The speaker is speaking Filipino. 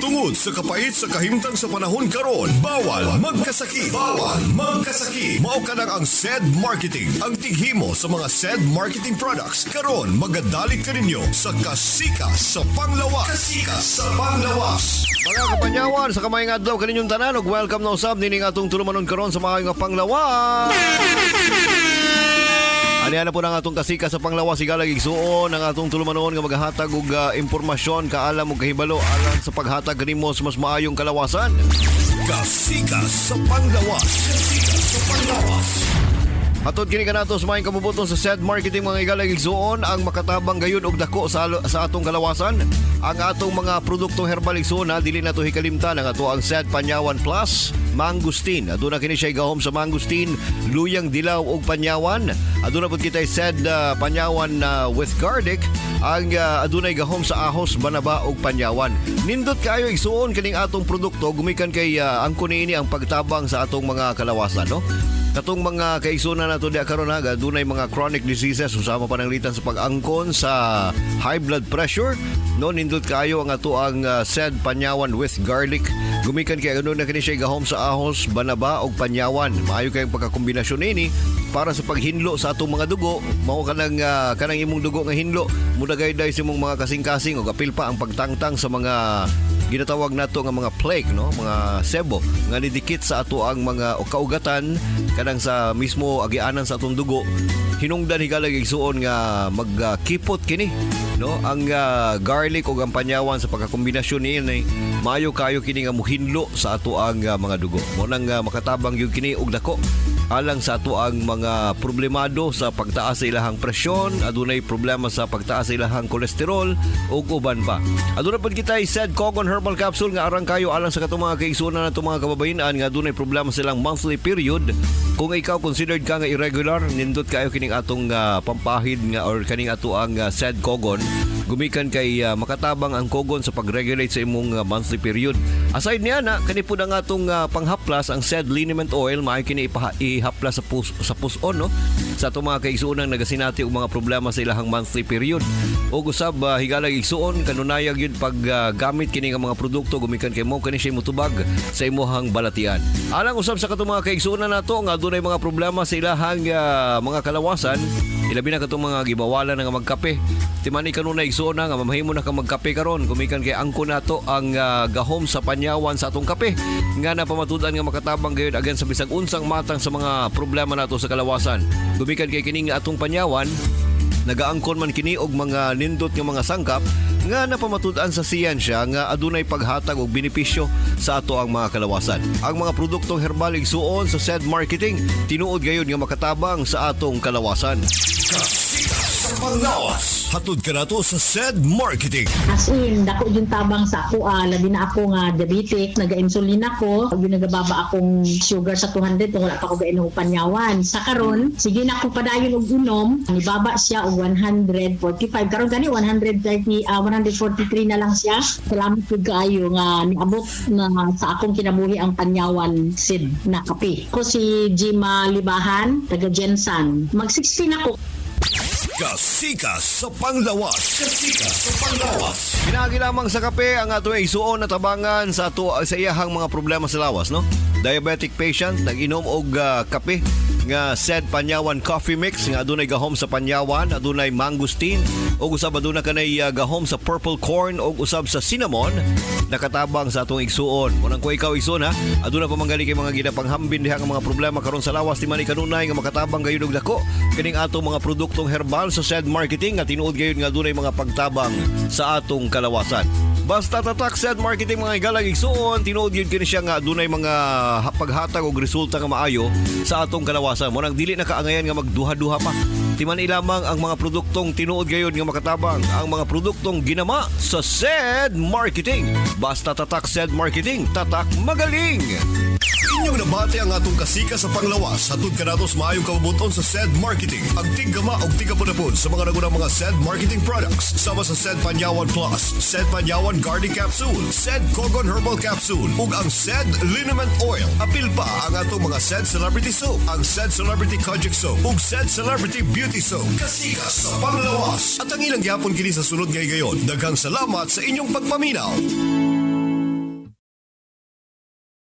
Tungod sa kapait sa kahimtang sa panahon karon, bawal magkasakit. Bawal magkasakit. Mao ka ang SED Marketing, ang tighimo sa mga SED marketing products. Karon magadalit ka ninyo sa Kasika sa Panglawas. Kasika sa Panglawas. Mga kapanyawan, sa kamayang adlaw kaninyong tanan ug welcome na usab nining atong tulumanon karon sa mga Panglawas. Ano po ng atong Kasika sa Panglawas, igalag igsuon ang atong tulumanon nga maghatag og impormasyon, kaalam ug kahibalo alang sa paghatag kanimo sa mas maayong kalawasan. Kasika sa Panglawas. Kasika sa Panglawas. Atod kini kanato sa mga kabubuton sa SED Marketing, mga igalag igsuon ang makatabang gayon og dako sa atong kalawasan. Ang atong mga produktong herbal igsuon dili nato hikalimtan ang ato ang SED Panyawan Plus Mangustin. Aduna kini siya gahom sa mangustin, luyang dilaw og panyawan. Aduna pud kita SED Panyawan with garlic. Ang adunay gahom sa ahos, banaba og panyawan. Nindot kayo igsuon kining atong produkto gumikan kay angko niini ang pagtabang sa atong mga kalawasan, no? Katong mga kaigsunan nato diha karon aga, dunay mga chronic diseases usama pananglitan sa pag-angkon sa high blood pressure. No, nindot kaayo ang ato ang SED Panyawan with garlic. Gumikan kay ano na kini siya gahom sa ahos, banaba og panyawan. Maayo kayong pagkakombinasyon nini para sa paghinlo sa atong mga dugo. Mao kanang imong dugo nga hinlo, mudagay dai sa imong mga kasing-kasing ug apil pa ang pagtangtang sa mga ginatawag nato nga mga plaque, no, mga sebo nga nidikit sa ato ang mga kaugatan kanang sa mismo agianan sa atong dugo. Hinungdan higalag igsuon nga magkipot kini, no, ang garlic ug ang panyawan sa pagkakombinasyon niini maayo kayo kini nga muhinlo sa ato ang mga dugo. Mo nang makatabang gyud kini og dako alang sa ato ang mga problemado sa pagtaas sa ilahang presyon, adunay problema sa pagtaas sa ilahang kolesterol ug uban pa. Aduna pud kita SED Cogon Herbal Capsule nga arang kayo alang sa katong mga kaigsunan nato mga kababayen-an nga adunay problema silang monthly period. Kung ikaw considered ka nga irregular, nindot kayo kining atong pampahid nga or kaning ato ang SED Cogon. Gumikan kay makatabang ang Cogon sa pag-regulate sa imong monthly period. Aside niya na, kani po na nga itong panghaplas, ang SED Liniment Oil, maayo kini ihaplas sa puson, no? Sa itong mga kaigsuunang nagasinati og mga problema sa ilahang monthly period. O gusab, higalag igsuon, kanunayag yun pag gamit kini nga mga produkto, gumikan kay mo, kani siya mutubag sa imuhang balatian. Alang usab sa katong mga kaigsuunan nato, nga dunay mga problema sa ilahang mga kalawasan, ilabi na katong mga gibawalan nga magkape. Timani kanunay igsuon na nga mamahimo na ka magkape karon, gumikan kay angko nato ang gahom sa panyawan sa atong kape nga napamatudan nga makatabang gayud agan sa bisag unsang matang sa mga problema nato sa kalawasan. Gumikan kay kini nga atong panyawan nagaangkon man kini og mga nindot nga mga sangkap nga napamatud-an sa siyensya nga adunay paghatag og benepisyo sa ato ang mga kalawasan. Ang mga produktong herbal igsuon sa SED Marketing tinuod gayud nga makatabang sa atong kalawasan. Kasika sa Panglawas. Hatod ka nato sa SED Marketing. As in, dako yung tabang sa ako, labi na ako nga diabetic, naga-insulin ako, yung nagababa akong sugar sa 200, kung wala pa ako gainom og panyawan. Sa karon, sige na ako padayon og unom, nibaba siya og 145. Karon gani 143 na lang siya. Salamat po kaayo nga niabot na sa akong kinabuhi ang panyawan seed na kape. Ko si Jima Libahan, taga Jensan. Mag-16 ako. Kasika sa Panglawas. Kasika sa Panglawas. Pinagi lamang sa kape ang ato ay isuon na tabangan sa ato sa iyahang mga problema sa lawas, no? Diabetic patient nag-inom og kape nga SED Panyawan Coffee Mix nga adunay gahom sa panyawan, adunay mangustin ug usab aduna kanay gahom sa purple corn ug usab sa cinnamon, nakatabang sa atong igsuon. Munang ko ikaw igsuon, ha, aduna pa manggali kay mga ginapanghambin diha nga mga problema karon sa lawas, di man kanunay nga makatabang gayud og dako kining atong mga produktong herbal sa SED Marketing nga tinuod gayud nga adunay mga pagtabang sa atong kalawasan. Basta tatak SED Marketing mga igalag igsuon, tinuod yun kini siya nga adunay mga paghatag og resulta nga maayo sa atong kalawasan. Mo nang dili na kaangayan nga magduha-duha pa. Timan ilamang ang mga produktong tinuod gayud nga makatabang, ang mga produktong ginama sa SED Marketing. Basta tatak SED Marketing, tatak magaling. Inyong nabati ang atong Kasika sa Panglawas. Hatod ka nato sa maayong kabubuton sa SED Marketing. Ang tigama o tigapon sa mga nagunang mga SED Marketing products. Sama sa SED Panyawan Plus, SED Panyawan Garden Capsule, SED Cogon Herbal Capsule, ug ang SED Liniment Oil. Apil pa ang atong mga SED Celebrity Soap, ang SED Celebrity Kojic Soap, ug SED Celebrity Beauty Soap. Kasika sa Panglawas. At ang ilang gyapon kini sa sunod ngay gayon. Daghang salamat sa inyong pagpaminaw.